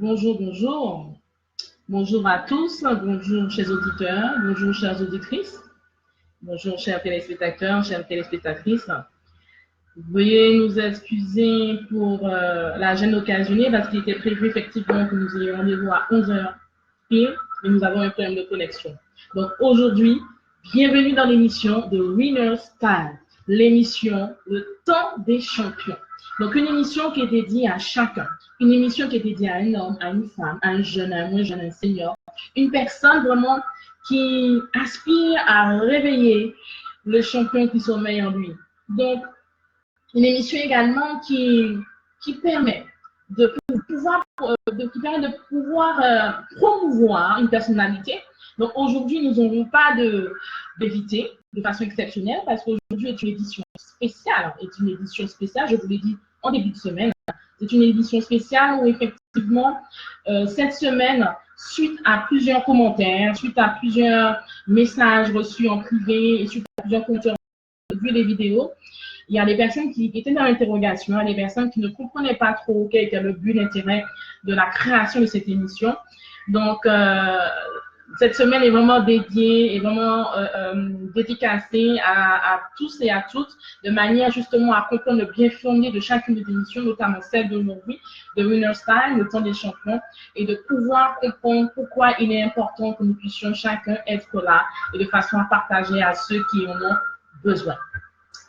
Bonjour, bonjour. Bonjour à tous, bonjour chers auditeurs, bonjour chères auditrices, bonjour chers téléspectateurs, chères téléspectatrices. Veuillez nous excuser pour la gêne occasionnée parce qu'il était prévu effectivement que nous ayons rendez-vous à 11h pile, mais nous avons un problème de connexion. Donc aujourd'hui, bienvenue dans l'émission de Winner's Time, l'émission Le Temps des Champions. Donc une émission qui est dédiée à chacun, une émission qui est dédiée à un homme, à une femme, à un jeune, à un moins jeune, à un senior, une personne vraiment qui aspire à réveiller le champion qui sommeille en lui. Donc une émission également qui permet de pouvoir promouvoir une personnalité. Donc aujourd'hui, nous n'aurons pas d'éviter de façon exceptionnelle parce qu'aujourd'hui est une édition spéciale. Je vous l'ai dit en début de semaine. C'est une édition spéciale où effectivement, cette semaine, suite à plusieurs commentaires, suite à plusieurs messages reçus en privé et suite à plusieurs commentaires vu les vidéos, il y a des personnes qui étaient dans l'interrogation, il y a des personnes qui ne comprenaient pas trop quel était le but, l'intérêt de la création de cette émission. Donc, cette semaine est vraiment dédiée et vraiment dédicacée à tous et à toutes, de manière justement à comprendre le bien fondé de chacune des émissions, notamment celle d'aujourd'hui, de Winner's Time, le temps des champions, et de pouvoir comprendre pourquoi il est important que nous puissions chacun être là et de façon à partager à ceux qui en ont besoin.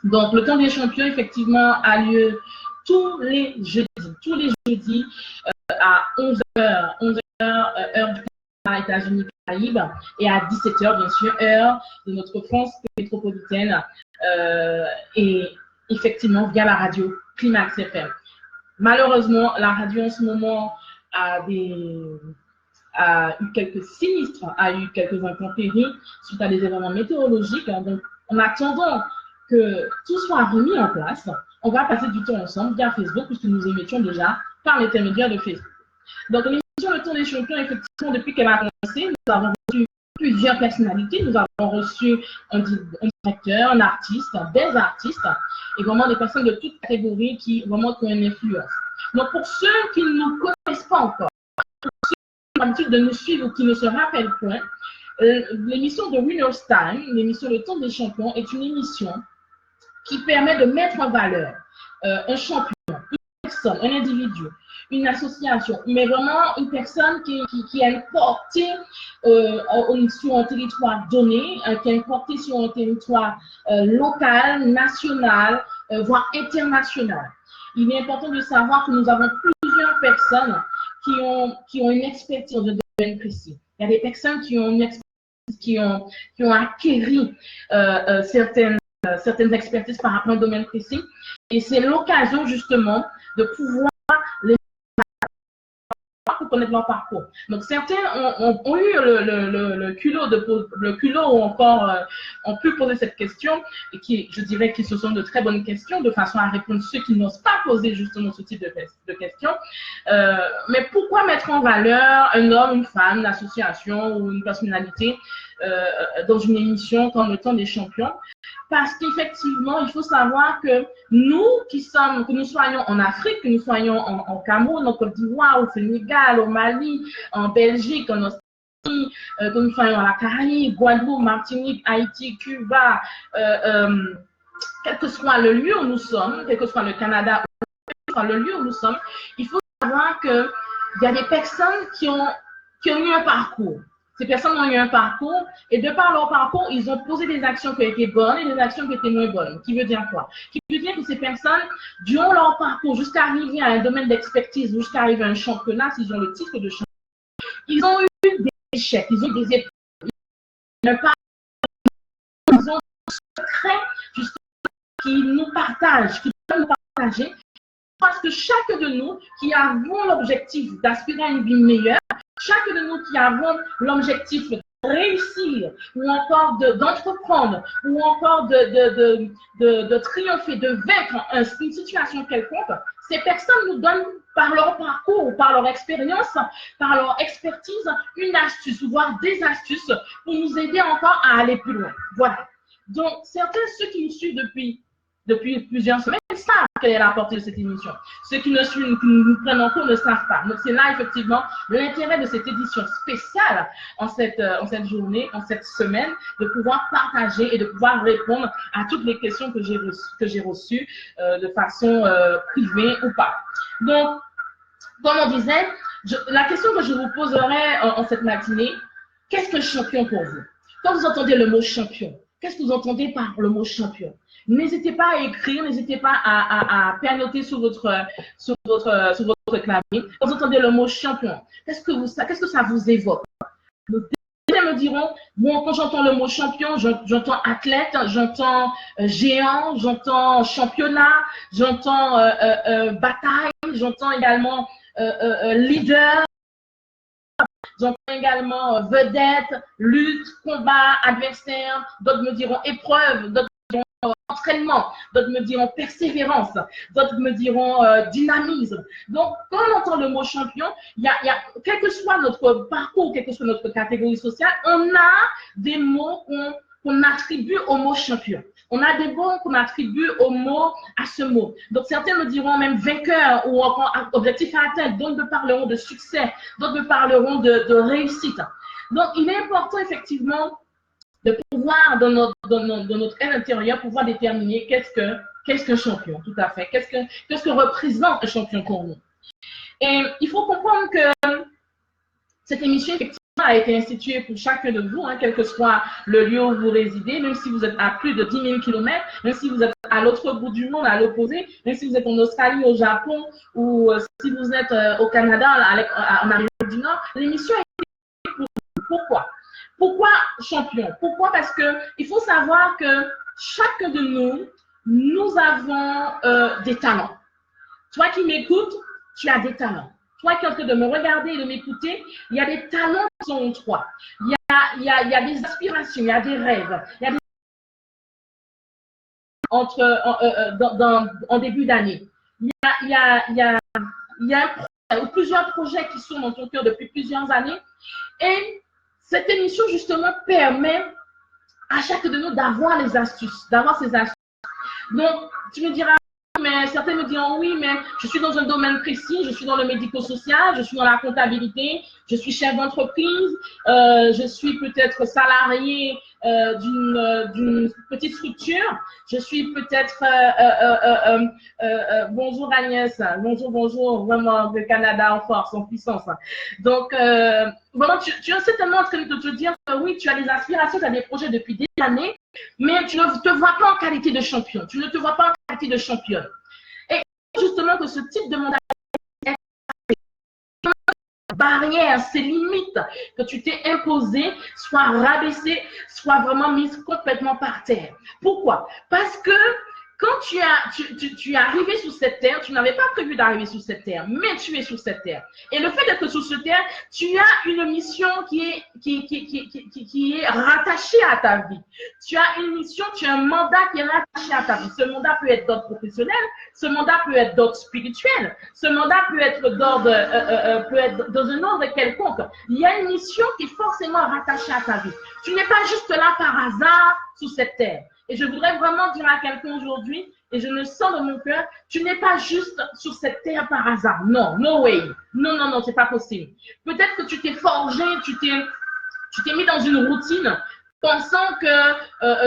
Donc, le temps des champions, effectivement, a lieu tous les jeudis à 11h, heure du États-Unis Caraïbes, et à 17h, bien sûr, heure de notre France métropolitaine, et effectivement via la radio Climax FM. Malheureusement, la radio en ce moment a eu quelques sinistres, a eu quelques intempéries suite à des événements météorologiques. Donc, en attendant que tout soit remis en place, on va passer du temps ensemble via Facebook, puisque nous émettions déjà par l'intermédiaire de Facebook. Donc, l'émission Le Temps des Champions, effectivement, depuis qu'elle a commencé, nous avons reçu plusieurs personnalités. Nous avons reçu un directeur, un artiste, des artistes, et vraiment des personnes de toutes catégories qui vraiment ont une influence. Donc, pour ceux qui ne nous connaissent pas encore, pour ceux qui ont l'habitude de nous suivre ou qui ne se rappellent point, l'émission de Winner's Time, l'émission Le Temps des Champions, est une émission qui permet de mettre en valeur un champion, une personne, un individu, une association, mais vraiment une personne qui a une portée sur un territoire donné, qui a une portée sur un territoire local, national, voire international. Il est important de savoir que nous avons plusieurs personnes qui ont une expertise de domaine précis. Il y a des personnes qui ont une expertise, qui ont acquis certaines expertises par rapport à un domaine précis. Et c'est l'occasion justement de pouvoir les pour connaître leur parcours. Donc certains ont eu le culot ou encore ont pu poser cette question et qui, je dirais que ce sont de très bonnes questions de façon à répondre ceux qui n'osent pas poser justement ce type de questions. Mais pourquoi mettre en valeur un homme, une femme, une association ou une personnalité dans une émission comme Le Temps des Champions? Parce qu'effectivement, il faut savoir que que nous soyons en Afrique, que nous soyons en Cameroun, en Côte d'Ivoire, au Sénégal, au Mali, en Belgique, en Australie, que nous soyons à la Caraïbe, Guadeloupe, Martinique, Haïti, Cuba, quel que soit le lieu où nous sommes, quel que soit le Canada, quel que soit le lieu où nous sommes, il faut savoir qu'il y a des personnes qui ont eu un parcours. Ces personnes ont eu un parcours et de par leur parcours, ils ont posé des actions qui étaient bonnes et des actions qui étaient moins bonnes. Qui veut dire quoi? Qui veut dire que ces personnes, durant leur parcours, jusqu'à arriver à un domaine d'expertise, jusqu'à arriver à un championnat, s'ils ont le titre de champion, ils ont eu des échecs, ils ont eu des épreuves, ils ont des secrets justement qui nous partagent, qui peuvent nous partager. Parce que chacun de nous qui avons l'objectif d'aspirer à une vie meilleure, chacun de nous qui avons l'objectif de réussir ou encore d'entreprendre ou encore de triompher, de vaincre une situation quelconque, ces personnes nous donnent par leur parcours, par leur expérience, par leur expertise, une astuce, voire des astuces pour nous aider encore à aller plus loin. Voilà. Donc, certains, ceux qui nous suivent depuis depuis plusieurs semaines savent quelle est la portée de cette émission. Ceux qui nous prennent en cours ne savent pas. Donc c'est là effectivement l'intérêt de cette édition spéciale en cette journée, en cette semaine, de pouvoir partager et de pouvoir répondre à toutes les questions que j'ai reçues de façon privée ou pas. Donc, comme on disait, la question que je vous poserai en cette matinée, qu'est-ce que champion pour vous? Quand vous entendez le mot champion, qu'est-ce que vous entendez par le mot champion? N'hésitez pas à écrire, n'hésitez pas à pernoter sur votre clavier. Quand vous entendez le mot champion, qu'est-ce que ça vous évoque? Certains me diront, bon, quand j'entends le mot champion, j'entends athlète, j'entends géant, j'entends championnat, j'entends bataille, j'entends également leader, j'entends également vedette, lutte, combat, adversaire, d'autres me diront épreuve, d'autres me diront entraînement, d'autres me diront persévérance, d'autres me diront dynamisme. Donc, quand on entend le mot champion, quel que soit notre parcours, quelle que soit notre catégorie sociale, on a des mots qu'on attribue au mot champion. On a des mots qu'on attribue à ce mot. Donc, certains me diront même vainqueur ou objectif à atteindre. D'autres me parleront de succès. D'autres me parleront de réussite. Donc, il est important effectivement de pouvoir, dans notre être intérieur, pouvoir déterminer qu'est-ce qu'un champion, tout à fait. Qu'est-ce que représente un champion pour nous. Et il faut comprendre que cette émission, effectivement, a été instituée pour chacun de vous, quel que soit le lieu où vous résidez, même si vous êtes à plus de 10 000 km, même si vous êtes à l'autre bout du monde, à l'opposé, même si vous êtes en Australie, au Japon, ou si vous êtes au Canada, en Amérique du Nord, l'émission a été pour vous. Pourquoi? Pourquoi champion? Pourquoi? Parce qu'il faut savoir que chacun de nous avons des talents. Toi qui m'écoutes, tu as des talents. Toi qui es en train de me regarder et de m'écouter, il y a des talents qui sont en toi. Il y a des aspirations, il y a des rêves, il y a des en début d'année. Il y a un projet ou plusieurs projets qui sont dans ton cœur depuis plusieurs années. Et cette émission, justement, permet à chacun de nous d'avoir les astuces, d'avoir ces astuces. Donc, tu me diras, mais certains me diront oui, mais je suis dans un domaine précis, je suis dans le médico-social, je suis dans la comptabilité, je suis chef d'entreprise, je suis peut-être salarié d'une petite structure, je suis peut-être bonjour Agnès, bonjour, vraiment le Canada en force, en puissance. Donc, vraiment, tu es certainement en train de te dire que oui, tu as des aspirations, tu as des projets depuis des années, mais tu ne te vois pas en qualité de champion, tu ne te vois pas en qualité de championne. Et justement que ce type de mandat barrières, ces limites que tu t'es imposées soient rabaissées, soient vraiment mises complètement par terre. Pourquoi? Parce que quand tu es arrivé sur cette terre, tu n'avais pas prévu d'arriver sur cette terre, mais tu es sur cette terre. Et le fait d'être sur cette terre, tu as une mission qui est rattachée à ta vie. Tu as une mission, tu as un mandat qui est rattaché à ta vie. Ce mandat peut être d'ordre professionnel, ce mandat peut être d'ordre spirituel, ce mandat peut être peut être dans un ordre quelconque. Il y a une mission qui est forcément rattachée à ta vie. Tu n'es pas juste là par hasard sur cette terre. Et je voudrais vraiment dire à quelqu'un aujourd'hui, et je le sens dans mon cœur, tu n'es pas juste sur cette terre par hasard. Non, no way. Non, c'est pas possible. Peut-être que tu t'es forgé, tu t'es mis dans une routine, pensant que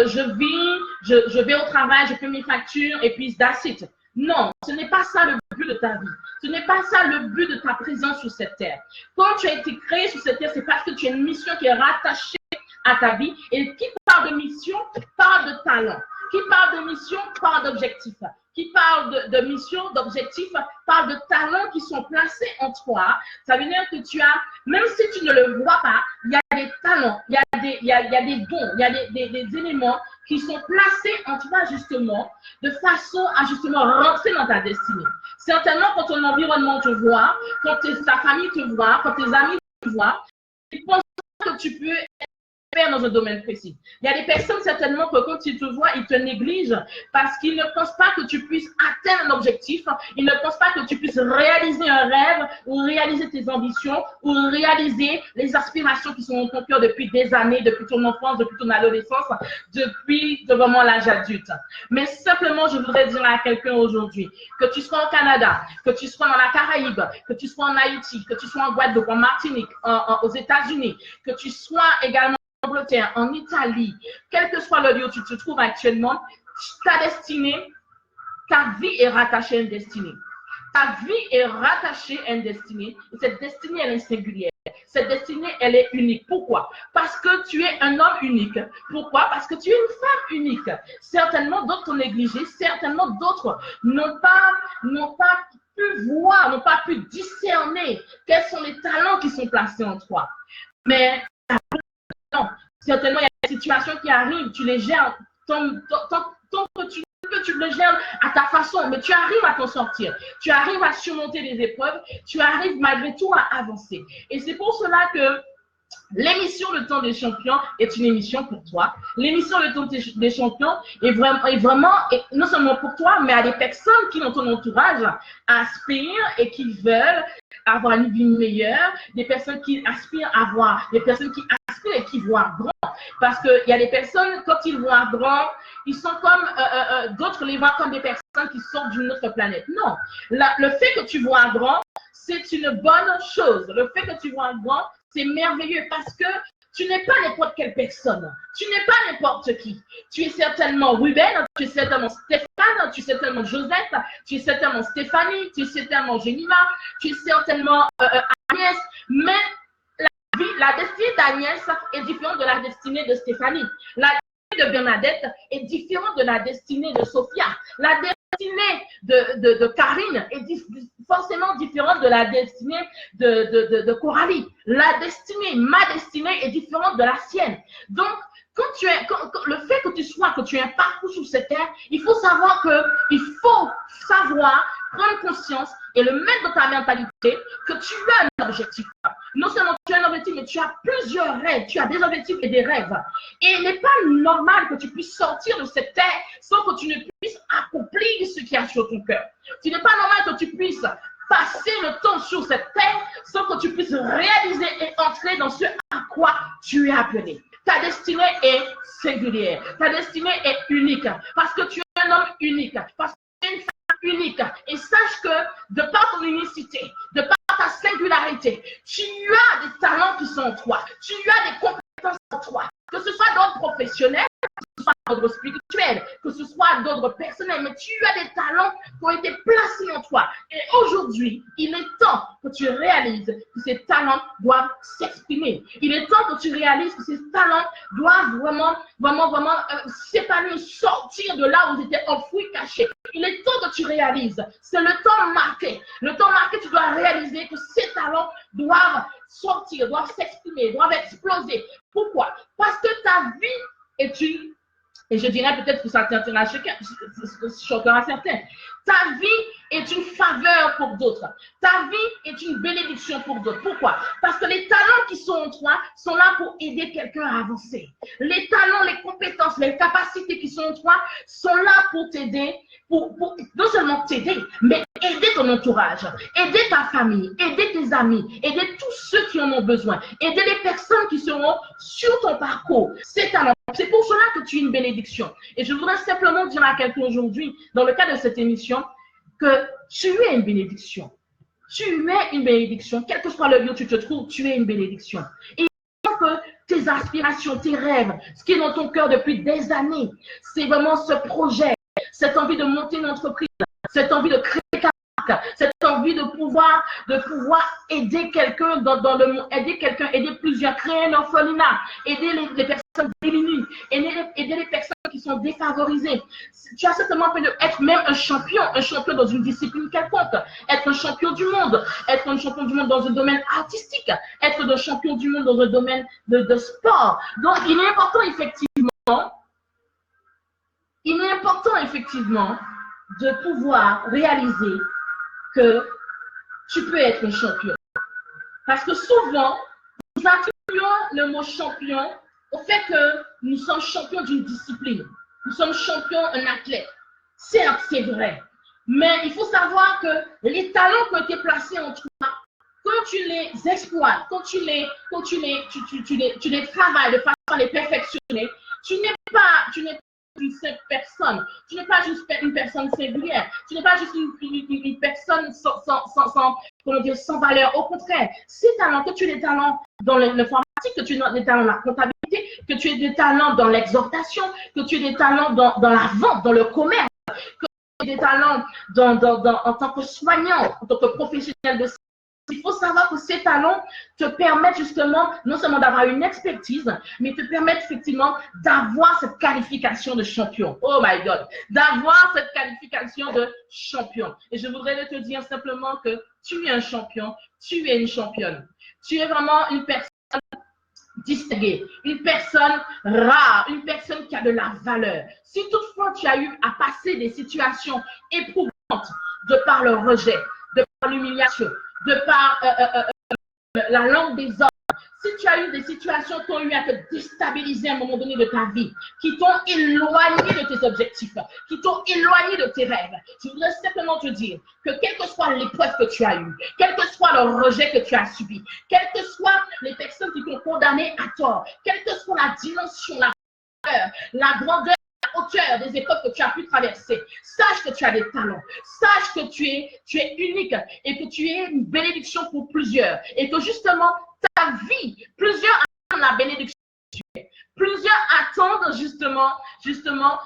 je vais au travail, je fais mes factures, et puis that's it. Non, ce n'est pas ça le but de ta vie. Ce n'est pas ça le but de ta présence sur cette terre. Quand tu as été créé sur cette terre, c'est parce que tu as une mission qui est rattachée à ta vie. Et qui parle de mission, parle de talent. Qui parle de mission, parle d'objectif. Qui parle de mission, d'objectif, parle de talents qui sont placés en toi. Ça veut dire que tu as, même si tu ne le vois pas, il y a des talents, il y a des dons, il y a des éléments qui sont placés en toi justement, de façon à justement rentrer dans ta destinée. Certainement, quand ton environnement te voit, quand ta famille te voit, quand tes amis te voient, ils pensent que tu peux faire dans un domaine précis. Il y a des personnes certainement que quand ils te voient, ils te négligent parce qu'ils ne pensent pas que tu puisses atteindre un objectif, ils ne pensent pas que tu puisses réaliser un rêve ou réaliser tes ambitions ou réaliser les aspirations qui sont dans ton cœur depuis des années, depuis ton enfance, depuis ton adolescence, depuis vraiment l'âge adulte. Mais simplement, je voudrais dire à quelqu'un aujourd'hui, que tu sois au Canada, que tu sois dans la Caraïbe, que tu sois en Haïti, que tu sois en Guadeloupe, en Martinique, aux États-Unis, que tu sois également en Angleterre, en Italie, quel que soit le lieu où tu te trouves actuellement, ta destinée, ta vie est rattachée à une destinée. Ta vie est rattachée à une destinée. Et cette destinée, elle est singulière. Cette destinée, elle est unique. Pourquoi? Parce que tu es un homme unique. Pourquoi? Parce que tu es une femme unique. Certainement, d'autres t'ont négligé. Certainement, d'autres n'ont pas pu voir, n'ont pas pu discerner quels sont les talents qui sont placés en toi. Mais non, certainement, il y a des situations qui arrivent, tu les gères tant que tu le gères à ta façon, mais tu arrives à t'en sortir. Tu arrives à surmonter les épreuves, tu arrives malgré tout à avancer. Et c'est pour cela que l'émission Le Temps des Champions est une émission pour toi. L'émission Le Temps des Champions est vraiment non seulement pour toi, mais à des personnes qui, dans ton entourage, aspirent et qui veulent avoir une vie meilleure, des personnes qui aspirent à voir, des personnes qui aspirent et qui voient grand. Parce qu'il y a des personnes, quand ils voient grand, ils sont comme, d'autres les voient comme des personnes qui sortent d'une autre planète. Non, le fait que tu vois grand, c'est une bonne chose. Le fait que tu vois grand, c'est merveilleux parce que tu n'es pas n'importe quelle personne. Tu n'es pas n'importe qui. Tu es certainement Ruben, tu es certainement Stéphane, tu es certainement Josette, tu es certainement Stéphanie, tu es certainement Jenima, tu es certainement Agnès. Mais la destinée d'Agnès est différente de la destinée de Stéphanie. La destinée de Bernadette est différente de la destinée de Sophia. La destinée de Karine est forcément différente de la destinée de Coralie. Ma destinée est différente de la sienne. Donc, le fait que tu aies un parcours sur cette terre, il faut savoir prendre conscience et le mettre dans ta mentalité que tu as un objectif. Non seulement tu as un objectif, mais tu as plusieurs rêves. Tu as des objectifs et des rêves. Et il n'est pas normal que tu puisses sortir de cette terre sans que tu ne puisses accomplir ce qu'il y a sur ton cœur. Il n'est pas normal que tu puisses passer le temps sur cette terre sans que tu puisses réaliser et entrer dans ce à quoi tu es appelé. Ta destinée est singulière. Ta destinée est unique parce que tu es un homme unique, parce que tu es une femme unique. Et sache que de par ton unicité, de par ta singularité, tu as des talents qui sont en toi. Tu as des compétences en toi. Que ce soit d'ordre professionnel, que ce soit d'ordre spirituel, que ce soit d'ordre personnel, mais tu as des talents qui ont été placés en toi. Et aujourd'hui, il est temps que tu réalises que ces talents doivent s'exprimer. Il est temps que tu réalises que ces talents doivent vraiment s'épanouir, sortir de là où ils étaient enfouis, cachés. Il est temps que tu réalises. C'est le temps marqué. Le temps marqué, tu dois réaliser que ces talents doivent sortir, doivent s'exprimer, doivent exploser. Pourquoi? Parce que ta vie est une, et je dirais peut-être que ça t'intéressera choquera certains, ta vie est une faveur pour d'autres. Ta vie est une bénédiction pour d'autres. Pourquoi? Parce que les talents qui sont en toi sont là pour aider quelqu'un à avancer. Les talents, les compétences, les capacités qui sont en toi sont là pour t'aider, pour non seulement t'aider, mais aider ton entourage, aider ta famille, aider tes amis, aider tous ceux qui en ont besoin, aider les personnes qui seront sur ton parcours. C'est pour cela que tu es une bénédiction. Et je voudrais simplement dire à quelqu'un aujourd'hui, dans le cadre de cette émission, que tu es une bénédiction. Tu es une bénédiction. Quel que soit le lieu où tu te trouves, tu es une bénédiction. Et il faut que tes aspirations, tes rêves, ce qui est dans ton cœur depuis des années, c'est vraiment ce projet, cette envie de monter une entreprise, cette envie de créer cette envie de pouvoir aider quelqu'un dans le monde, aider plusieurs, créer un orphelinat, aider les personnes démunies, aider les personnes qui sont défavorisées. Tu as certainement fait être même un champion dans une discipline quelconque, être un champion du monde, dans un domaine artistique, être un champion du monde dans un domaine de sport. Donc, il est important effectivement de pouvoir réaliser que tu peux être un champion. Parce que souvent, nous attribuons le mot champion au fait que nous sommes champions d'une discipline. Nous sommes champions, un athlète. Certes, c'est vrai. Mais il faut savoir que les talents qui ont été placés en toi, quand tu les exploites, quand tu les travailles de façon à les perfectionner, tu n'es pas une simple personne. Tu n'es pas juste une personne singulière. Tu n'es pas juste une personne sans valeur. Au contraire, ces talents, que tu aies des talents dans l'informatique, que tu aies des talents dans la comptabilité, que tu aies des talents dans l'exhortation, que tu aies des talents dans la vente, dans le commerce, que tu aies des talents en tant que soignant, en tant que professionnel de santé. Il faut savoir que ces talents te permettent justement non seulement d'avoir une expertise, mais te permettent effectivement d'avoir cette qualification de champion. Oh my God! D'avoir cette qualification de champion. Et je voudrais te dire simplement que tu es un champion, tu es une championne. Tu es vraiment une personne distinguée, une personne rare, une personne qui a de la valeur. Si toutefois tu as eu à passer des situations éprouvantes de par le rejet, de par l'humiliation, de par la langue des hommes, si tu as eu des situations qui ont eu à te déstabiliser à un moment donné de ta vie, qui t'ont éloigné de tes objectifs, qui t'ont éloigné de tes rêves, je voudrais simplement te dire que quelle que soit l'épreuve que tu as eue, quel que soit le rejet que tu as subi, quelles que soient les personnes qui t'ont condamné à tort, quelle que soit la dimension, la grandeur, la hauteur des épreuves que tu as pu traverser, sache que tu as des talents, sache que tu es unique et que tu es une bénédiction pour plusieurs et que justement ta vie, plusieurs attendent la bénédiction que tu es. Plusieurs attendent justement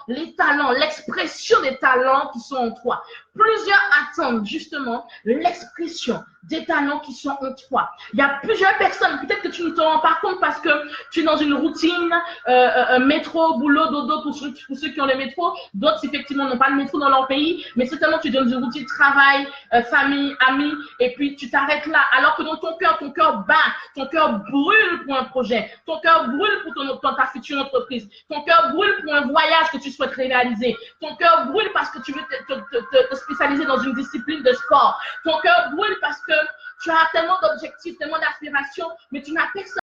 les talents, l'expression des talents qui sont en toi. Plusieurs attendent justement l'expression des talents qui sont en toi. Il y a plusieurs personnes, peut-être que tu ne te rends pas compte parce que tu es dans une routine, métro, boulot, dodo, pour ceux qui ont le métro. D'autres, effectivement, n'ont pas le métro dans leur pays, mais certainement, tu es dans une routine travail, famille, amis, et puis tu t'arrêtes là. Alors que dans ton cœur bat, ton cœur brûle pour un projet, ton cœur brûle pour ta future entreprise, ton cœur brûle pour un voyage que tu souhaites réaliser, ton cœur brûle parce que tu veux te spécialiser dans une discipline de sport, ton cœur brûle parce que tu as tellement d'objectifs, tellement d'aspirations, mais tu n'as personne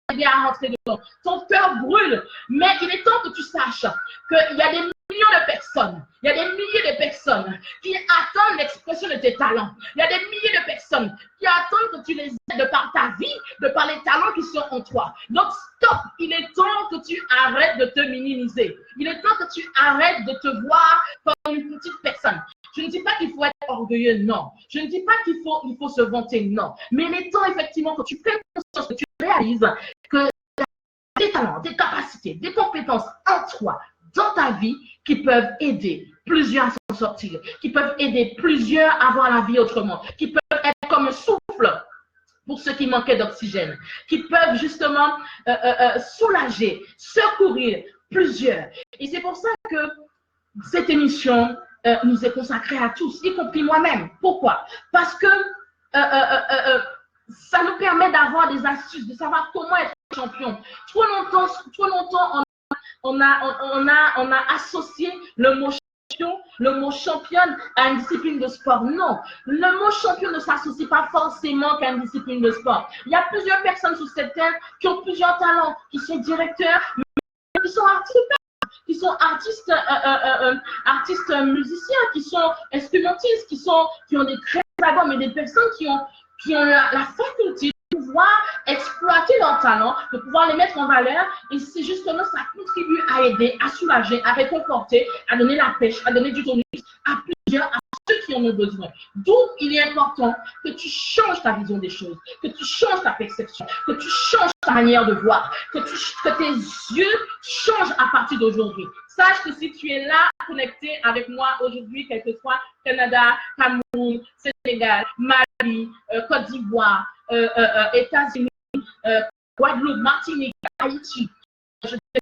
à rentrer dedans. Ton cœur brûle, mais il est temps que tu saches qu'il y a des millions de personnes, il y a des milliers de personnes qui attendent l'expression de tes talents. Il y a des milliers de personnes qui attendent que tu les aides de par ta vie, de par les talents qui sont en toi. Donc, stop, il est temps que tu arrêtes de te minimiser. Il est temps que tu arrêtes de te voir comme une petite personne. Je ne dis pas qu'il faut être orgueilleux, non. Je ne dis pas qu'il faut se vanter, non. Mais il est temps, effectivement, que tu prennes conscience, que tu réalises que tu as des talents, des capacités, des compétences en toi, dans ta vie, qui peuvent aider plusieurs à s'en sortir, qui peuvent aider plusieurs à voir la vie autrement, qui peuvent être comme un souffle pour ceux qui manquaient d'oxygène, qui peuvent justement soulager, secourir plusieurs. Et c'est pour ça que cette émission nous est consacrée à tous, y compris moi-même. Pourquoi? Parce que ça nous permet d'avoir des astuces, de savoir comment être champion. Trop longtemps, on a associé le mot championne à une discipline de sport. Non, le mot champion ne s'associe pas forcément qu'à une discipline de sport. Il y a plusieurs personnes sur cette terre qui ont plusieurs talents, qui sont directeurs, mais qui sont artistes musiciens, qui sont instrumentistes, qui ont des très wagons, mais des personnes qui ont la faculté de pouvoir exploiter leurs talents, de pouvoir les mettre en valeur, et c'est justement ça contribue à aider, à soulager, à réconforter, à donner la pêche, à donner du tonus à plusieurs, à ceux qui en ont besoin. D'où il est important que tu changes ta vision des choses, que tu changes ta perception, que tu changes ta manière de voir, que tes yeux changent à partir d'aujourd'hui. Sache que si tu es là, connecté avec moi aujourd'hui, quel que soit Canada, Cameroun, Sénégal, Mali, Côte d'Ivoire, États-Unis, Guadeloupe, Martinique, Haïti,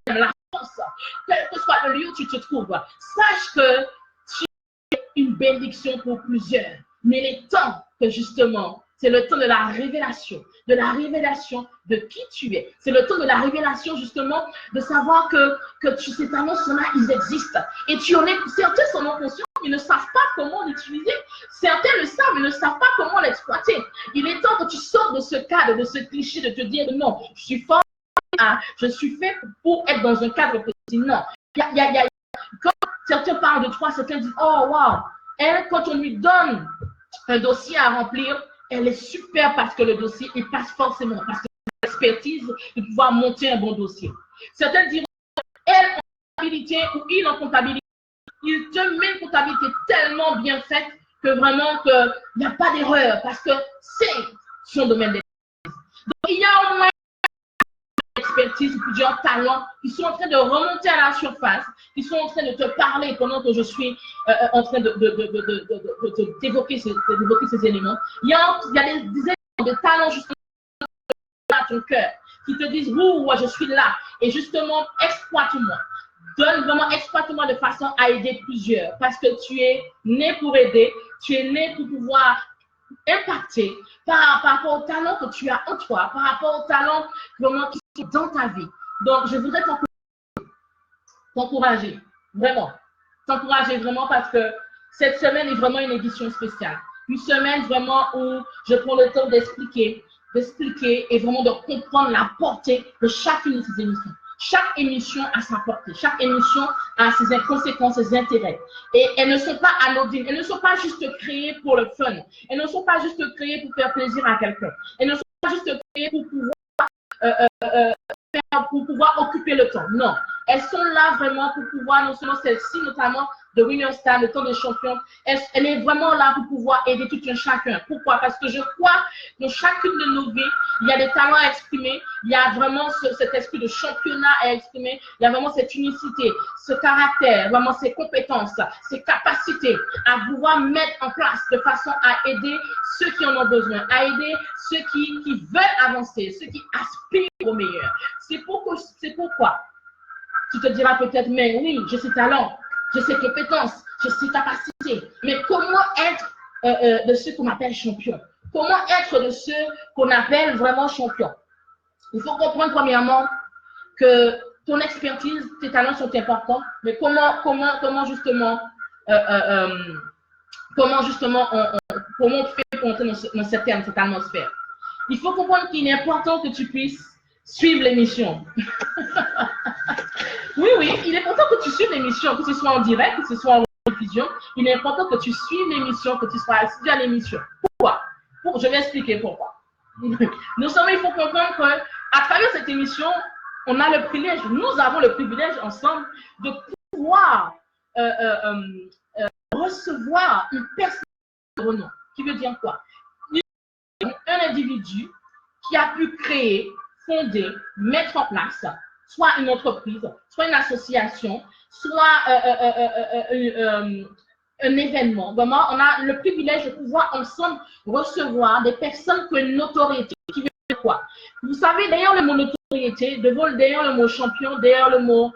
la France, quel que soit le lieu où tu te trouves, sache que tu es une bénédiction pour plusieurs. Mais il est temps que justement, c'est le temps de la révélation de qui tu es. C'est le temps de la révélation justement de savoir que ces talents sont là, ils existent. Et certains sont non conscients, ils ne savent pas comment l'utiliser. Certains le savent, mais ne savent pas comment l'exploiter. Il est temps que tu sortes de ce cadre, de ce cliché, de te dire non, je suis fort, je suis fait pour être dans un cadre précis. Non. Quand certains parlent de toi, certains disent, oh, wow, elle, quand on lui donne un dossier à remplir, elle est super parce que le dossier, il passe forcément, parce que l'expertise de pouvoir monter un bon dossier. Certains diront, elle en comptabilité ou il en comptabilité, il te met une comptabilité tellement bien faite que vraiment qu'il n'y a pas d'erreur parce que c'est son domaine d'expertise. Donc, il y a au moins expertise, plusieurs talents qui sont en train de remonter à la surface, qui sont en train de te parler pendant que je suis en train d'évoquer ces éléments. Il y a des éléments de talents justement à ton cœur qui te disent, ouh, je suis là et justement, exploite-moi. Exploite-moi de façon à aider plusieurs parce que tu es né pour aider, tu es né pour pouvoir impacter par rapport aux talents que tu as en toi, par rapport aux talents vraiment qui sont dans ta vie. Donc, je voudrais t'encourager, vraiment parce que cette semaine est vraiment une édition spéciale. Une semaine vraiment où je prends le temps d'expliquer et vraiment de comprendre la portée de chacune de ces émissions. Chaque émission a sa portée, chaque émission a ses conséquences, ses intérêts. Et elles ne sont pas anodines, elles ne sont pas juste créées pour le fun, elles ne sont pas juste créées pour faire plaisir à quelqu'un, elles ne sont pas juste créées pour pouvoir occuper le temps. Non, elles sont là vraiment pour pouvoir, non seulement celle-ci, notamment de Winner's Time, le temps des champions, elle est vraiment là pour pouvoir aider tout un chacun. Pourquoi? Parce que je crois que dans chacune de nos vies, il y a des talents à exprimer, il y a vraiment cet esprit de championnat à exprimer, il y a vraiment cette unicité, ce caractère, vraiment ces compétences, ces capacités à pouvoir mettre en place de façon à aider ceux qui en ont besoin, à aider ceux qui veulent avancer, ceux qui aspirent au meilleur. C'est pourquoi tu te diras peut-être, mais oui, j'ai ces talents, j'ai ces compétences, j'ai ces capacités, mais comment être de ceux qu'on appelle champions? Comment être de ceux qu'on appelle vraiment champions? Il faut comprendre premièrement que ton expertise, tes talents sont importants, mais comment justement on fait pour entrer dans cette atmosphère? Il faut comprendre qu'il est important que tu puisses suivre l'émission. Oui, il est important que tu suives l'émission, que ce soit en direct, que ce soit en diffusion. Il est important que tu suives l'émission, que tu sois assidu à l'émission. Pourquoi? Je vais expliquer pourquoi. Il faut comprendre qu'à travers cette émission, on a le privilège, nous avons le privilège ensemble de pouvoir recevoir une personne de renom. Qui veut dire quoi? Un individu qui a pu créer, fonder, mettre en place soit une entreprise, soit une association, soit un événement. Vraiment, on a le privilège de pouvoir ensemble recevoir des personnes qui ont une notoriété. Qui veut dire quoi? Vous savez, derrière le mot notoriété, derrière le mot champion, derrière le mot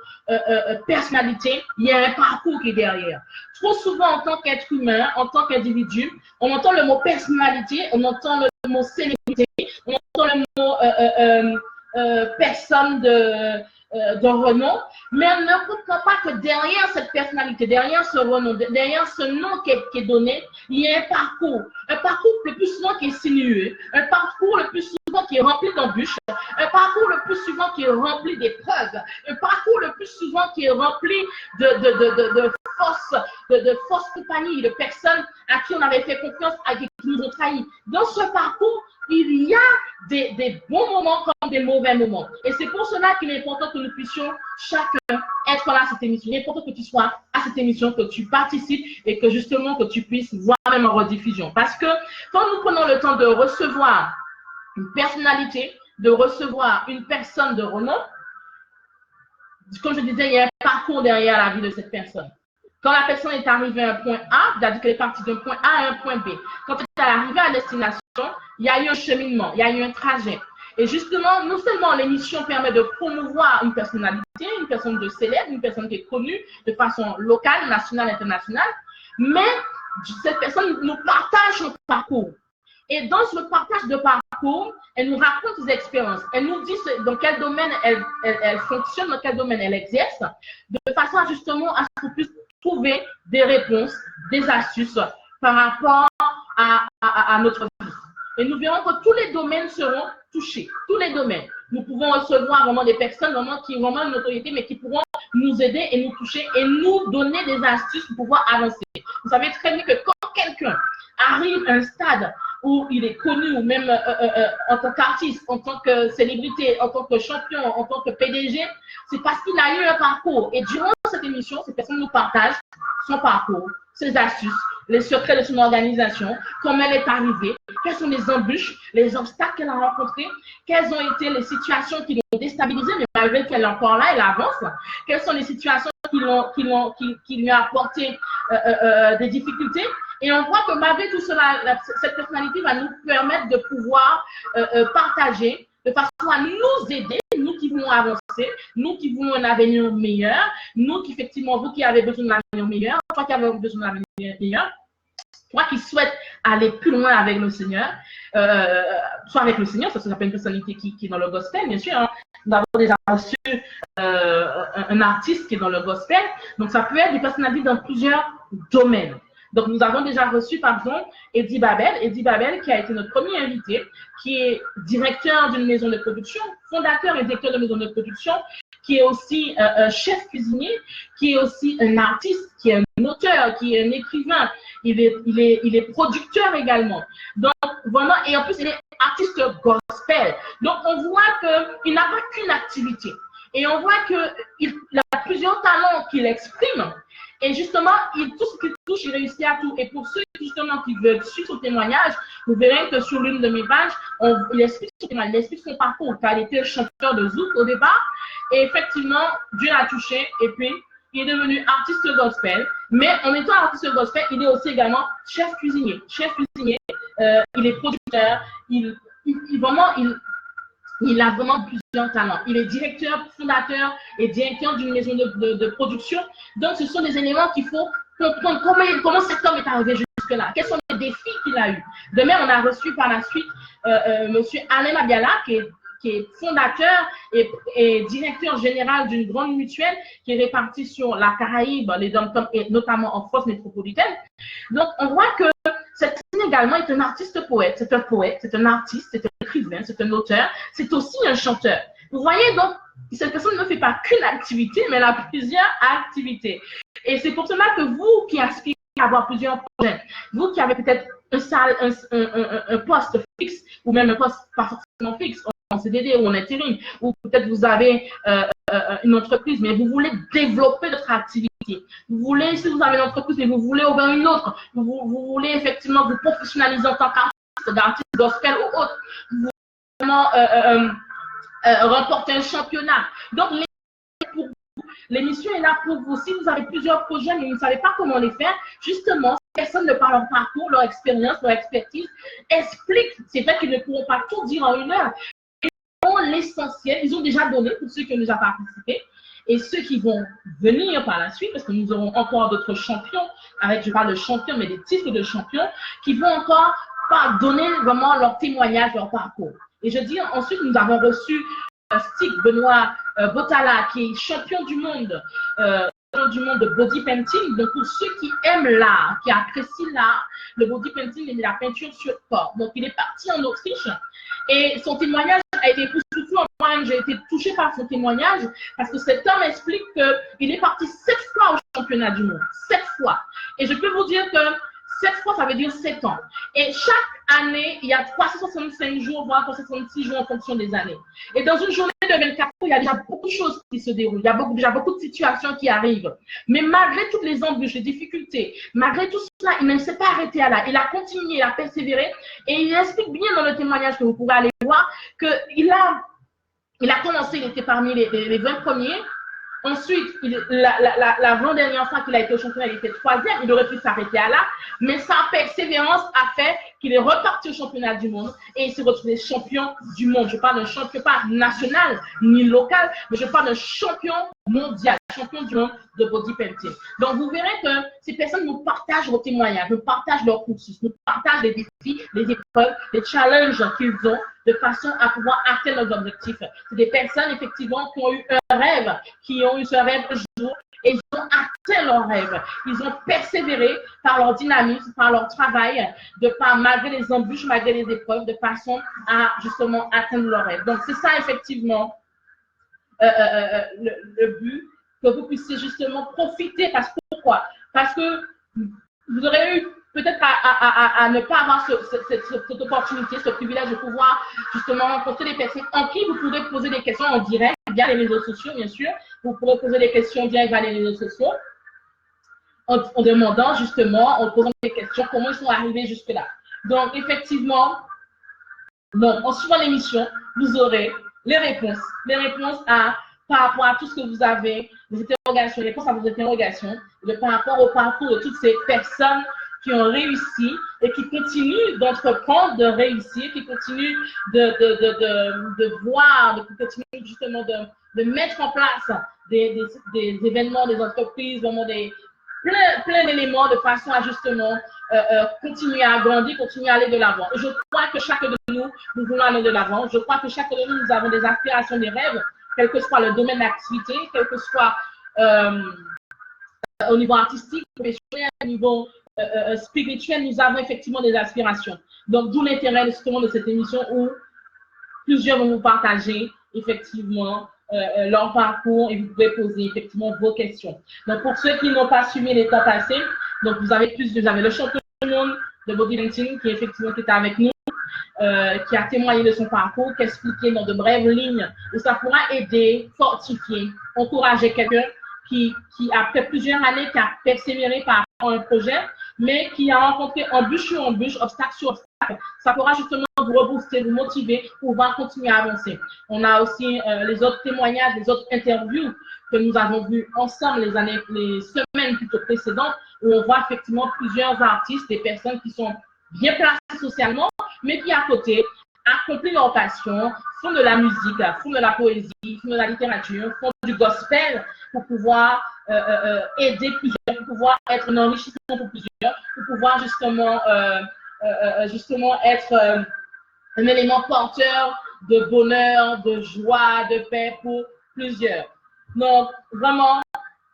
personnalité, il y a un parcours qui est derrière. Trop souvent, en tant qu'être humain, en tant qu'individu, on entend le mot personnalité, on entend le mot célébrité, on entend le mot personne de renom, mais on ne comprend pas que derrière cette personnalité, derrière ce renom, derrière ce nom qui est donné, il y a un parcours le plus souvent qui est sinueux, un parcours le plus souvent qui est rempli d'embûches, un parcours le plus souvent qui est rempli d'épreuves, un parcours le plus souvent qui est rempli de fausses compagnies, de personnes à qui on avait fait confiance, à qui nous ont trahis. Dans ce parcours, il y a des bons moments comme des mauvais moments. Et c'est pour cela qu'il est important que nous puissions chacun être là à cette émission. Il est important que tu sois à cette émission, que tu participes et que justement que tu puisses voir même en rediffusion. Parce que quand nous prenons le temps de recevoir une personnalité, de recevoir une personne de renom, comme je disais, il y a un parcours derrière la vie de cette personne. Quand la personne est arrivée à un point A, c'est-à-dire qu'elle est partie d'un point A à un point B. Quand elle est arrivée à destination, il y a eu un cheminement, il y a eu un trajet. Et justement, non seulement l'émission permet de promouvoir une personnalité, une personne de célèbre, une personne qui est connue de façon locale, nationale, internationale, mais cette personne nous partage son parcours. Et dans ce partage de parcours, elle nous raconte ses expériences. Elle nous dit dans quel domaine elle fonctionne, dans quel domaine elle exerce, de façon à justement à ce qu'on puisse trouver des réponses, des astuces par rapport à notre vie. Et nous verrons que tous les domaines seront touchés, tous les domaines. nous pouvons recevoir vraiment des personnes vraiment qui ont vraiment une autorité, mais qui pourront nous aider et nous toucher et nous donner des astuces pour pouvoir avancer. Vous savez très bien que quand quelqu'un arrive à un stade où il est connu, ou même en tant qu'artiste, en tant que célébrité, en tant que champion, en tant que PDG, c'est parce qu'il a eu un parcours. Et durant cette émission, ces personnes nous partagent son parcours, ses astuces, les secrets de son organisation, comment elle est arrivée, quelles sont les embûches, les obstacles qu'elle a rencontrés, quelles ont été les situations qui l'ont déstabilisée, mais malgré qu'elle est encore là, elle avance, quelles sont les situations qui lui ont apporté des difficultés. Et on voit que malgré tout cela, cette personnalité va nous permettre de pouvoir partager de façon à nous aider, nous qui voulons avancer, nous qui voulons un avenir meilleur, nous qui, effectivement, vous qui avez besoin d'un avenir meilleur, toi qui avez besoin d'un avenir meilleur, toi qui souhaites aller plus loin avec le Seigneur, soit avec le Seigneur, ça s'appelle une personnalité qui est dans le gospel, bien sûr. Hein. Nous avons déjà reçu un artiste qui est dans le gospel, donc ça peut être des personnalités dans plusieurs domaines. Donc, nous avons déjà reçu, par exemple, Eddie Babel, qui a été notre premier invité, qui est directeur d'une maison de production, fondateur et directeur de maison de production, qui est aussi chef cuisinier, qui est aussi un artiste, qui est un auteur, qui est un écrivain, il est producteur également. Donc, vraiment, et en plus, il est artiste gospel. Donc, on voit qu'il n'a pas qu'une activité. Et on voit qu'il a plusieurs talents qu'il exprime. Et justement, tout ce qu'il touche, il réussit à tout. Et pour ceux justement qui veulent suivre son témoignage, vous verrez que sur l'une de mes pages, il explique son parcours, car il était chanteur de zouk au départ. Et effectivement, Dieu l'a touché. Et puis, il est devenu artiste gospel. Mais en étant artiste gospel, il est aussi également chef cuisinier. Il est producteur. Il a vraiment plusieurs talents. Il est directeur, fondateur et directeur d'une maison de production. Donc, ce sont des éléments qu'il faut comprendre comment cet homme est arrivé jusque-là. Quels sont les défis qu'il a eus. Demain, on a reçu par la suite M. Alain Mabiala, qui est fondateur et directeur général d'une grande mutuelle qui est répartie sur la Caraïbe, les dom-toms et notamment en France métropolitaine. Donc, on voit que cette personne également est un artiste-poète. C'est un poète, c'est un artiste, c'est un écrivain, c'est un auteur, c'est aussi un chanteur. Vous voyez donc, cette personne ne fait pas qu'une activité, mais elle a plusieurs activités. Et c'est pour cela que vous qui aspirez à avoir plusieurs projets, vous qui avez peut-être un poste fixe, ou même un poste pas forcément fixe, en CDD ou en intérim, ou peut-être vous avez une entreprise, mais vous voulez développer votre activité. Vous voulez, si vous avez une entreprise, mais vous voulez ouvrir une autre, vous voulez effectivement vous professionnaliser en tant d'artiste gospel ou autre, vous voulez vraiment remporter un championnat. Donc, l'émission est là pour vous. Si vous avez plusieurs projets, mais vous ne savez pas comment les faire, justement, personne ne parle leur parcours, leur expérience, leur expertise, explique. C'est vrai qu'ils ne pourront pas tout dire en une heure. L'essentiel, ils ont déjà donné pour ceux qui ont déjà participé et ceux qui vont venir par la suite, parce que nous aurons encore d'autres champions, je parle de champions, mais des titres de champions, qui vont encore donner vraiment leur témoignage, leur parcours. Et je dis ensuite, nous avons reçu Stig Benoît Botala, qui est champion du monde de body painting. Donc, pour ceux qui aiment l'art, qui apprécient l'art, le body painting et la peinture sur corps. Donc, il est parti en Autriche et son témoignage a été époustouflant. Moi-même, j'ai été touchée par son témoignage parce que cet homme explique qu'il est parti 7 fois au championnat du monde. 7 fois. Et je peux vous dire que 7 fois, ça veut dire 7 ans. Et chaque année, il y a 365 jours, voire 366 jours en fonction des années. Et dans une journée de 24 heures, il y a déjà beaucoup de choses qui se déroulent. Il y a déjà beaucoup de situations qui arrivent. Mais malgré toutes les embûches, les difficultés, malgré tout cela, il ne s'est pas arrêté à là. Il a continué, il a persévéré. Et il explique bien dans le témoignage que vous pouvez aller voir qu'il a commencé, il était parmi les 20 premiers. Ensuite, l'avant-dernière fois qu'il a été au championnat, il était 3e. Il aurait pu s'arrêter à là. Mais sa persévérance a fait qu'il est reparti au championnat du monde et il s'est retrouvé champion du monde. Je parle d'un champion pas national ni local, mais je parle d'un champion mondial, champion du monde de body painting. Donc, vous verrez que ces personnes nous partagent vos témoignages, nous partagent leurs cursus, nous partagent les défis, les épreuves, les challenges qu'ils ont de façon à pouvoir atteindre leurs objectifs. C'est des personnes, effectivement, qui ont eu un rêve, qui ont eu ce rêve un jour et ils ont atteint leurs rêves. Ils ont persévéré par leur dynamisme, par leur travail, malgré les embûches, malgré les épreuves, de façon à justement atteindre leurs rêves. Donc, c'est ça effectivement le but, que vous puissiez justement profiter. Pourquoi? Parce que vous aurez eu peut-être à ne pas avoir cette opportunité, ce privilège de pouvoir justement rencontrer des personnes en qui vous pourrez poser des questions en direct via les réseaux sociaux, bien sûr. Vous pourrez poser des questions via les réseaux sociaux en demandant justement, en posant des questions, comment ils sont arrivés jusque-là. Donc, effectivement, en suivant l'émission, vous aurez les réponses par rapport à tout ce que vous avez, les interrogations, les réponses à vos interrogations, par rapport au parcours de toutes ces personnes qui ont réussi et qui continuent d'entreprendre, de réussir, qui continuent de voir, qui continuent justement de mettre en place des événements, des entreprises, vraiment plein d'éléments de façon à justement continuer à grandir, continuer à aller de l'avant. Et je crois que chacun de nous voulons aller de l'avant. Je crois que chacun de nous avons des aspirations, des rêves, quel que soit le domaine d'activité, quel que soit au niveau artistique, professionnel, au niveau spirituel, nous avons effectivement des aspirations. Donc, d'où l'intérêt justement de cette émission où plusieurs vont vous partager effectivement leur parcours et vous pouvez poser effectivement vos questions. Donc, pour ceux qui n'ont pas suivi les temps passés, donc vous avez le champion du monde de bodybuilding qui effectivement était avec nous, qui a témoigné de son parcours, qui a expliqué dans de brèves lignes où ça pourra aider, fortifier, encourager quelqu'un qui, après plusieurs années, qui a persévéré par rapport à un projet, mais qui a rencontré embûche sur embûche, obstacle sur obstacle. Ça pourra justement vous rebooster, vous motiver pour pouvoir continuer à avancer. On a aussi les autres témoignages, les autres interviews que nous avons vues ensemble les semaines plutôt précédentes, où on voit effectivement plusieurs artistes, des personnes qui sont bien placées socialement, mais qui à côté accomplissent leur passion, font de la musique, font de la poésie, font de la littérature, font du gospel pour pouvoir aider plusieurs, pour pouvoir être un enrichissement pour plusieurs, pour pouvoir justement être un élément porteur de bonheur, de joie, de paix pour plusieurs. Donc, vraiment,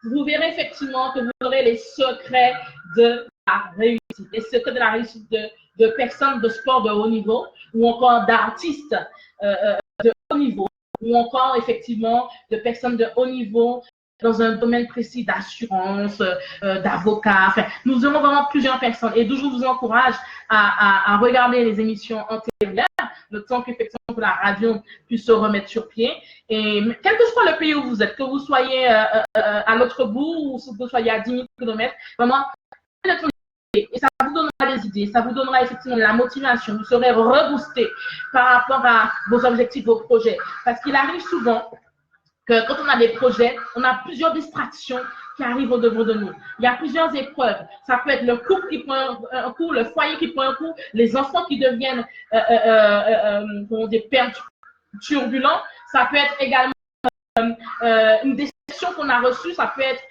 vous verrez effectivement que vous aurez les secrets de la réussite, les secrets de la réussite de personnes de sport de haut niveau ou encore d'artistes de haut niveau ou encore effectivement de personnes de haut niveau dans un domaine précis d'assurance, d'avocat. Enfin, nous aurons vraiment plusieurs personnes et d'où je vous encourage à regarder les émissions antérieures, le temps qu'effectivement la radio puisse se remettre sur pied. Et quel que soit le pays où vous êtes, que vous soyez à l'autre bout ou que vous soyez à 10 000 km, vraiment, et ça vous donnera des idées, ça vous donnera effectivement la motivation, vous serez reboosté par rapport à vos objectifs, vos projets. Parce qu'il arrive souvent que quand on a des projets, on a plusieurs distractions qui arrivent au devant de nous. Il y a plusieurs épreuves. Ça peut être le couple qui prend un coup, le foyer qui prend un coup, les enfants qui deviennent des pères turbulents. Ça peut être également une décision qu'on a reçue. Ça peut être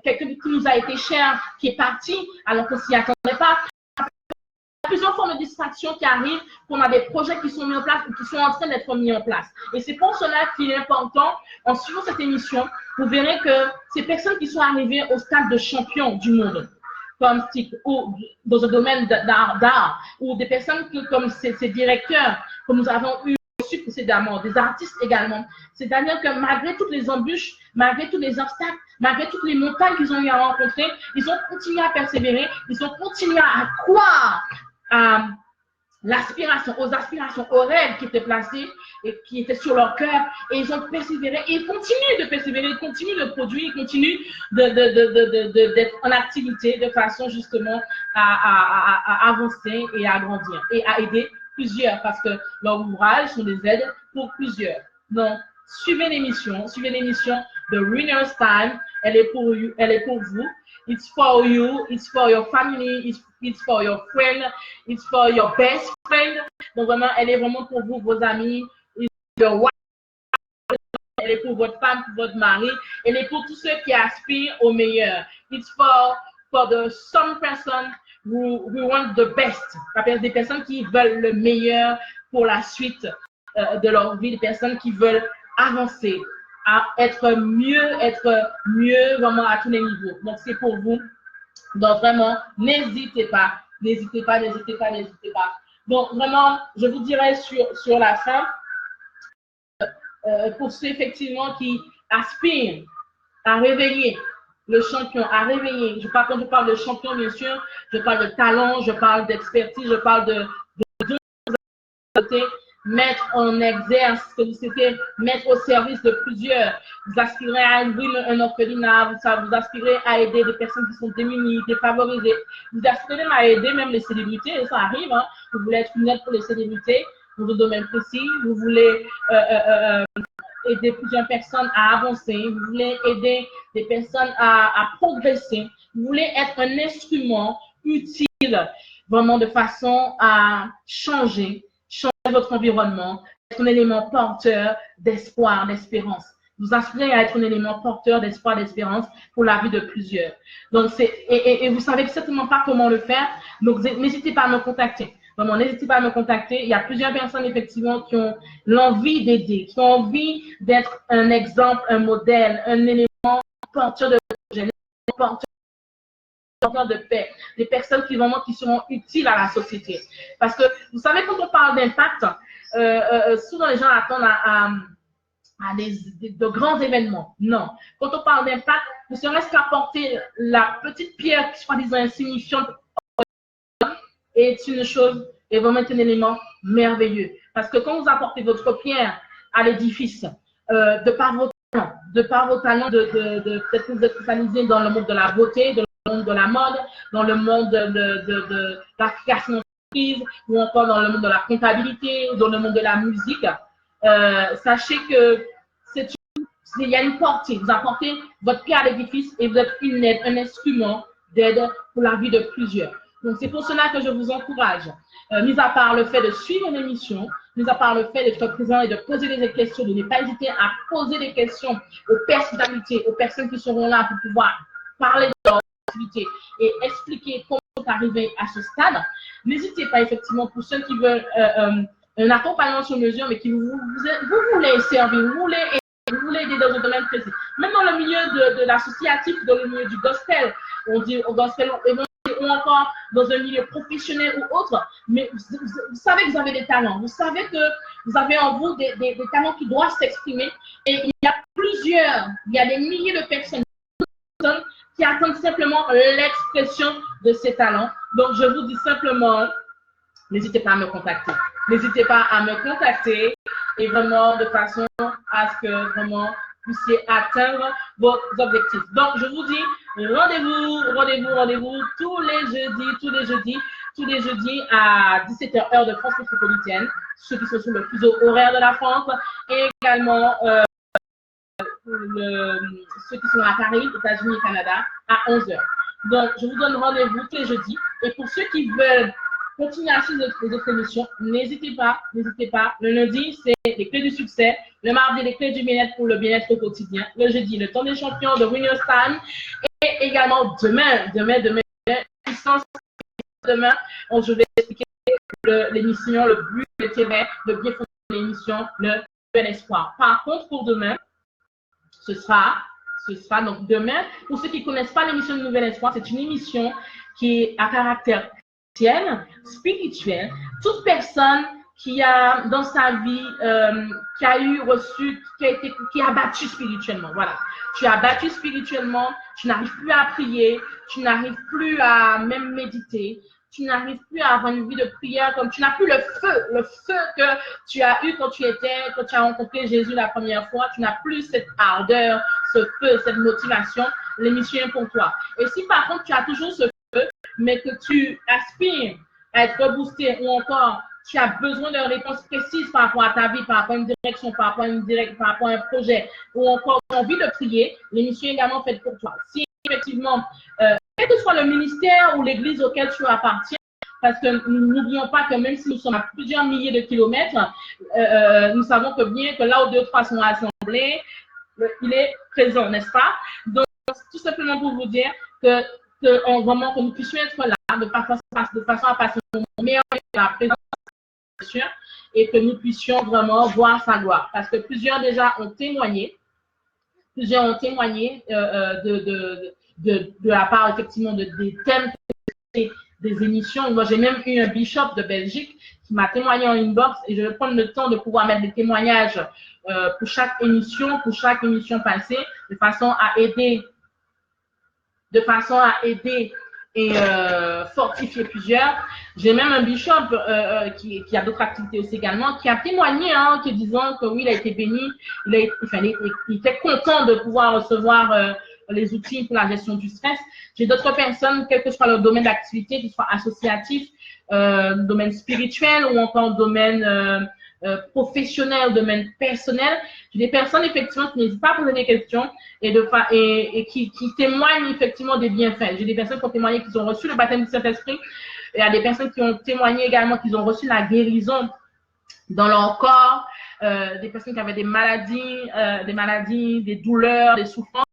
quelqu'un qui nous a été cher, qui est parti alors qu'on s'y attendait pas. Plusieurs formes de distractions qui arrivent, qu'on a des projets qui sont mis en place ou qui sont en train d'être mis en place. Et c'est pour cela qu'il est important, en suivant cette émission, vous verrez que ces personnes qui sont arrivées au stade de champion du monde, comme ou dans un domaine d'art, ou des personnes comme ces directeurs, comme nous avons eu précédemment, des artistes également, c'est-à-dire que malgré toutes les embûches, malgré tous les obstacles, malgré toutes les montagnes qu'ils ont eu à rencontrer, ils ont continué à persévérer, ils ont continué à croire à l'aspiration, aux aspirations, aux rêves qui étaient placés et qui étaient sur leur cœur, et ils ont persévéré et ils continuent de persévérer, ils continuent de produire, ils continuent d'être en activité de façon justement à avancer et à grandir et à aider plusieurs, parce que leurs ouvrages sont des aides pour plusieurs. Donc, suivez l'émission The Winner's Time. Elle est pour vous. It's for you, it's for your family, it's for your friend, it's for your best friend. Donc vraiment, elle est vraiment pour vous, vos amis, your wife, elle est pour votre femme, pour votre mari, elle est pour tous ceux qui aspirent au meilleur. It's for the some person who want the best. Ça peut être des personnes qui veulent le meilleur pour la suite de leur vie, des personnes qui veulent avancer, à être mieux vraiment à tous les niveaux. Donc, c'est pour vous. Donc, vraiment, n'hésitez pas, n'hésitez pas, n'hésitez pas, n'hésitez pas. Donc, vraiment, je vous dirais sur la fin, pour ceux effectivement qui aspirent à réveiller le champion, à réveiller. Quand je parle de champion, bien sûr, je parle de talent, je parle d'expertise, je parle de mettre en exerce, que vous souhaitez mettre au service de plusieurs. Vous aspirez à ouvrir un orphelinat, vous aspirez à aider des personnes qui sont démunies, défavorisées. Vous aspirez même à aider même les célébrités, et ça arrive. Hein. Vous voulez être une aide pour les célébrités dans un domaine précis. Vous voulez aider plusieurs personnes à avancer. Vous voulez aider des personnes à progresser. Vous voulez être un instrument utile vraiment de façon à changer votre environnement, être un élément porteur d'espoir, d'espérance. Vous aspirez à être un élément porteur d'espoir, d'espérance pour la vie de plusieurs. Donc, et vous savez certainement pas comment le faire, donc n'hésitez pas à me contacter. Vraiment, n'hésitez pas à me contacter. Il y a plusieurs personnes, effectivement, qui ont l'envie d'aider, qui ont envie d'être un exemple, un modèle, un élément porteur de projet, porteur de paix, des personnes qui seront utiles à la société. Parce que, vous savez, quand on parle d'impact, souvent les gens attendent à de grands événements. Non. Quand on parle d'impact, ne serait-ce qu'apporter la petite pierre qui soi-disant insignifiante est une chose, est vraiment un élément merveilleux. Parce que quand vous apportez votre pierre à l'édifice, de par vos talents, peut-être que vous êtes spécialisé dans le monde de la beauté, dans le monde de la mode, dans le monde de la création d'entreprise, ou encore dans le monde de la comptabilité, ou dans le monde de la musique, sachez que il y a une portée. Vous apportez votre pierre à l'édifice et vous êtes une aide, un instrument d'aide pour la vie de plusieurs. Donc, c'est pour cela que je vous encourage, mis à part le fait de suivre l'émission, mis à part le fait d'être présent et de poser des questions, de ne pas hésiter à poser des questions aux personnalités, aux personnes qui seront là pour pouvoir parler de leur activité et expliquer comment c'est arrivé à ce stade. N'hésitez pas, effectivement, pour ceux qui veulent un accompagnement sur mesure, mais qui vous voulez servir, vous voulez aider dans un domaine précis. Même dans le milieu de l'associatif, dans le milieu du gospel, on dit au gospel, ou encore dans un milieu professionnel ou autre, mais vous savez que vous avez des talents, vous savez que vous avez en vous des talents qui doivent s'exprimer, et il y a des milliers de personnes qui attendent simplement l'expression de ces talents. Donc, je vous dis simplement, n'hésitez pas à me contacter. N'hésitez pas à me contacter et vraiment de façon à ce que vraiment vous puissiez atteindre vos objectifs. Donc, je vous dis rendez-vous tous les jeudis à 17h heure de France métropolitaine, ceux qui sont sur le fuseau horaire de la France, et également ceux qui sont à Paris, États-Unis et Canada, à 11h. Donc, je vous donne rendez-vous tous les jeudis. Et pour ceux qui veulent continuez à suivre les autres émissions. N'hésitez pas. Le lundi, c'est les clés du succès. Le mardi, les clés du bien-être pour le bien-être au quotidien. Le jeudi, le temps des champions de Winner's Time. Et également demain, puissance demain, je vais expliquer l'émission, le but, l'intérêt de bien fonder l'émission, le Nouvel Espoir. Par contre, pour demain, ce sera donc demain, pour ceux qui ne connaissent pas l'émission de Nouvel Espoir, c'est une émission qui est à caractère spirituel. Toute personne qui a dans sa vie, qui a battu spirituellement. Voilà. Tu as battu spirituellement, tu n'arrives plus à prier, tu n'arrives plus à même méditer, tu n'arrives plus à avoir une vie de prière, comme tu n'as plus le feu que tu as eu quand tu as rencontré Jésus la première fois, tu n'as plus cette ardeur, ce feu, cette motivation. L'émission est pour toi. Et si par contre tu as toujours ce feu, mais que tu aspires à être boosté ou encore tu as besoin de réponses précises par rapport à ta vie, par rapport à une direction, par rapport à un projet, ou encore envie de prier, l'émission est également faite pour toi. Si effectivement, quel que soit le ministère ou l'église auquel tu appartiens, parce que n'oublions pas que même si nous sommes à plusieurs milliers de kilomètres, nous savons que bien que là où 2 ou 3 sont assemblés, il est présent, n'est-ce pas? Donc, tout simplement pour vous dire que nous puissions être là de façon à passer un moment meilleur avec la présence et que nous puissions vraiment voir sa gloire. Parce que plusieurs déjà ont témoigné Plusieurs ont témoigné de la part, effectivement, des thèmes, des émissions. Moi, j'ai même eu un bishop de Belgique qui m'a témoigné en inbox et je vais prendre le temps de pouvoir mettre des témoignages pour chaque émission passée, de façon à aider et fortifier plusieurs. J'ai même un bishop qui a d'autres activités aussi également, qui a témoigné, qui disant que oui, il a été béni, il était content de pouvoir recevoir les outils pour la gestion du stress. J'ai d'autres personnes, quel que soit leur domaine d'activité, qu'ils soient associatifs, domaine spirituel ou encore domaine professionnel, domaine personnel. J'ai des personnes effectivement qui n'hésitent pas à poser des questions et qui témoignent effectivement des bienfaits. J'ai des personnes qui ont témoigné qu'ils ont reçu le baptême du Saint-Esprit. Il y a des personnes qui ont témoigné également qu'ils ont reçu la guérison dans leur corps, des personnes qui avaient des maladies, des douleurs, des souffrances,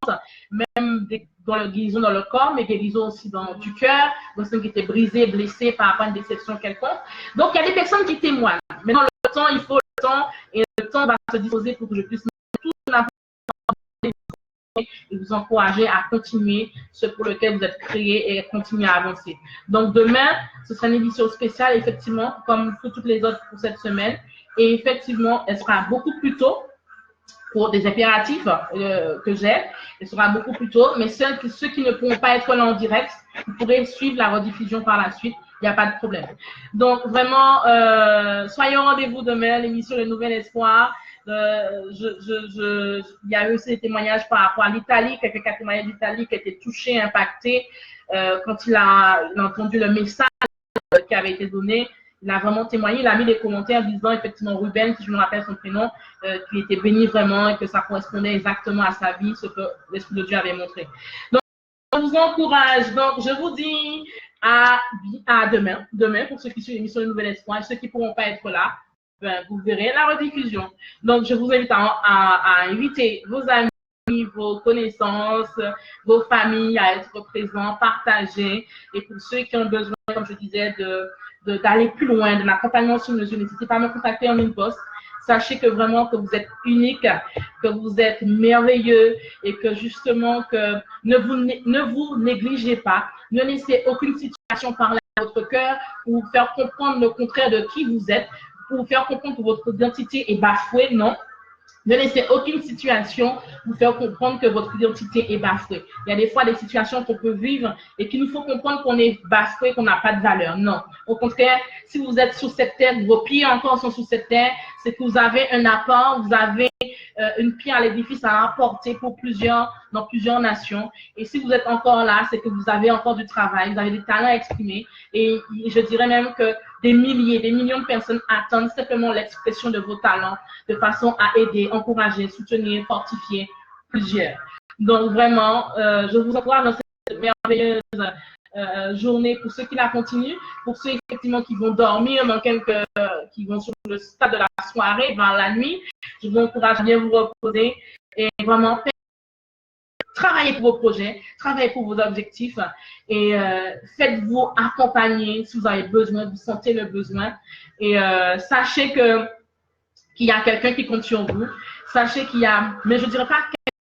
même dans la guérison dans le corps, mais guérison aussi du cœur, des personnes qui étaient brisées, blessées par rapport à une déception quelconque. Donc, il y a des personnes qui témoignent. Maintenant, le temps, il faut le temps, et le temps va se disposer pour que je puisse mettre tout l'information et vous encourager à continuer ce pour lequel vous êtes créé et continuer à avancer. Donc, demain, ce sera une édition spéciale, effectivement, comme toutes les autres pour cette semaine. Et effectivement, elle sera beaucoup plus tôt pour des impératifs que j'ai. Elle sera beaucoup plus tôt, mais ceux qui ne pourront pas être là en direct, vous pourrez suivre la rediffusion par la suite. Il n'y a pas de problème. Donc, vraiment, soyez au rendez-vous demain, l'émission Le Nouvel Espoir. Il y a eu aussi des témoignages par rapport à l'Italie, quelqu'un qui a témoigné d'Italie, qui a été touché, impacté, quand il a entendu le message qui avait été donné. Il a vraiment témoigné, il a mis des commentaires disant effectivement Ruben, si je me rappelle son prénom, qu'il était béni vraiment et que ça correspondait exactement à sa vie, ce que l'Esprit de Dieu avait montré. Donc, je vous encourage. Donc, je vous dis à demain pour ceux qui suivent l'émission Le Nouvel Espoir, ceux qui ne pourront pas être là, vous verrez la rediffusion. Donc, je vous invite à inviter vos amis, vos connaissances, vos familles à être présents, partager. Et pour ceux qui ont besoin, comme je disais, d'aller plus loin, de l'accompagnement sur mesure, n'hésitez pas à me contacter en inbox. Sachez que vraiment que vous êtes unique, que vous êtes merveilleux et que justement que ne vous négligez pas, ne laissez aucune situation parler à votre cœur ou vous faire comprendre le contraire de qui vous êtes, pour vous faire comprendre que votre identité est bafouée, non. Ne laissez aucune situation vous faire comprendre que votre identité est bafouée. Il y a des fois des situations qu'on peut vivre et qu'il nous faut comprendre qu'on est bafoué, qu'on n'a pas de valeur. Non. Au contraire, si vous êtes sur cette terre, vos pieds encore sont sur cette terre, c'est que vous avez un apport, vous avez une pierre à l'édifice à apporter dans plusieurs nations. Et si vous êtes encore là, c'est que vous avez encore du travail, vous avez des talents à exprimer. Et je dirais même que des millions de personnes attendent simplement l'expression de vos talents de façon à aider, encourager, soutenir, fortifier plusieurs. Donc vraiment, je vous encourage dans cette merveilleuse journée pour ceux qui la continuent, pour ceux effectivement qui vont dormir, qui vont sur le stade de la soirée, vers la nuit. Je vous encourage à bien vous reposer et vraiment travaillez pour vos projets, travaillez pour vos objectifs et faites-vous accompagner si vous avez besoin, vous sentez le besoin. Et sachez qu'il y a quelqu'un qui compte sur vous. Sachez mais je ne dirais pas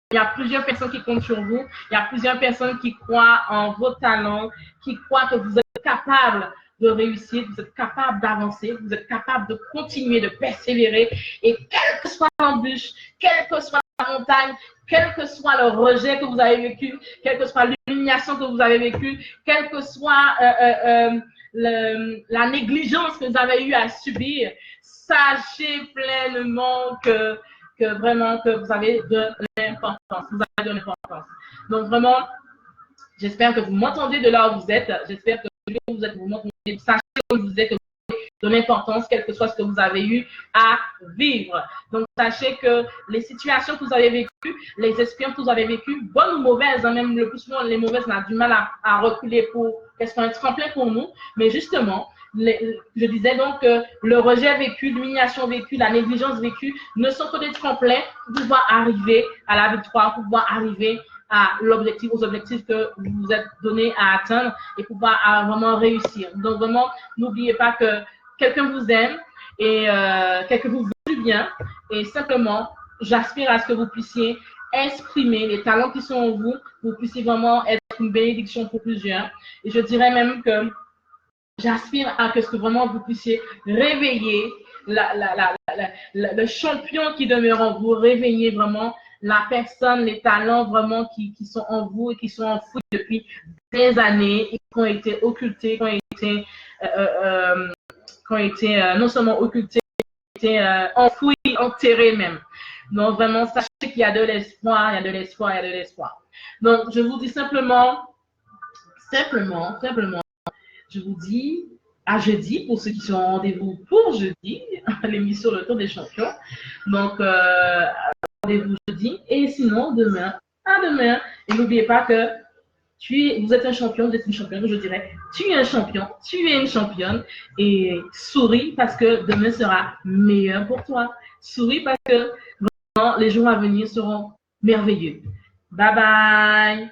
qu'il y a plusieurs personnes qui comptent sur vous. Il y a plusieurs personnes qui croient en vos talents, qui croient que vous êtes capable de réussir, vous êtes capable d'avancer, vous êtes capable de continuer, de persévérer. Et quelle que soit l'embûche, quelle que soit la montagne, quel que soit le rejet que vous avez vécu, quelle que soit l'humiliation que vous avez vécue, quelle que soit la négligence que vous avez eu à subir, sachez pleinement que vraiment que vous avez de l'importance. Vous avez de l'importance. Donc vraiment, j'espère que vous m'entendez de là où vous êtes. J'espère que vous m'entendez. Sachez où vous êtes, que vous avez de l'importance, quel que soit ce que vous avez eu à vivre. Donc sachez que les situations que vous avez vécues, les expériences que vous avez vécues, bonnes ou mauvaises, même le plus souvent les mauvaises, on a du mal à reculer pour qu'elles soient un tremplin pour nous. Mais justement, je disais donc que le rejet vécu, l'humiliation vécue, la négligence vécue ne sont que des tremplins pour pouvoir arriver à la victoire, pour pouvoir arriver aux objectifs que vous vous êtes donné à atteindre et pouvoir vraiment réussir. Donc vraiment, n'oubliez pas que quelqu'un vous aime et quelqu'un vous veut du bien et simplement, j'aspire à ce que vous puissiez exprimer les talents qui sont en vous, pour puissiez vraiment être une bénédiction pour plusieurs. Et je dirais même que j'aspire à ce que vraiment vous puissiez réveiller le champion qui demeure en vous, réveiller vraiment la personne, les talents vraiment qui sont en vous et qui sont enfouis depuis des années et qui ont été occultés, qui ont été non seulement occultés, enfouis, enterrés même. Donc vraiment, sachez qu'il y a de l'espoir, il y a de l'espoir, il y a de l'espoir. Donc je vous dis simplement, je vous dis à jeudi pour ceux qui sont en rendez-vous pour jeudi, l'émission Le Tour des Champions. Donc rendez-vous jeudi et sinon demain, à demain. Et n'oubliez pas que vous êtes un champion, vous êtes une championne, je dirais, tu es un champion, tu es une championne et souris parce que demain sera meilleur pour toi. Souris parce que vraiment les jours à venir seront merveilleux. Bye bye.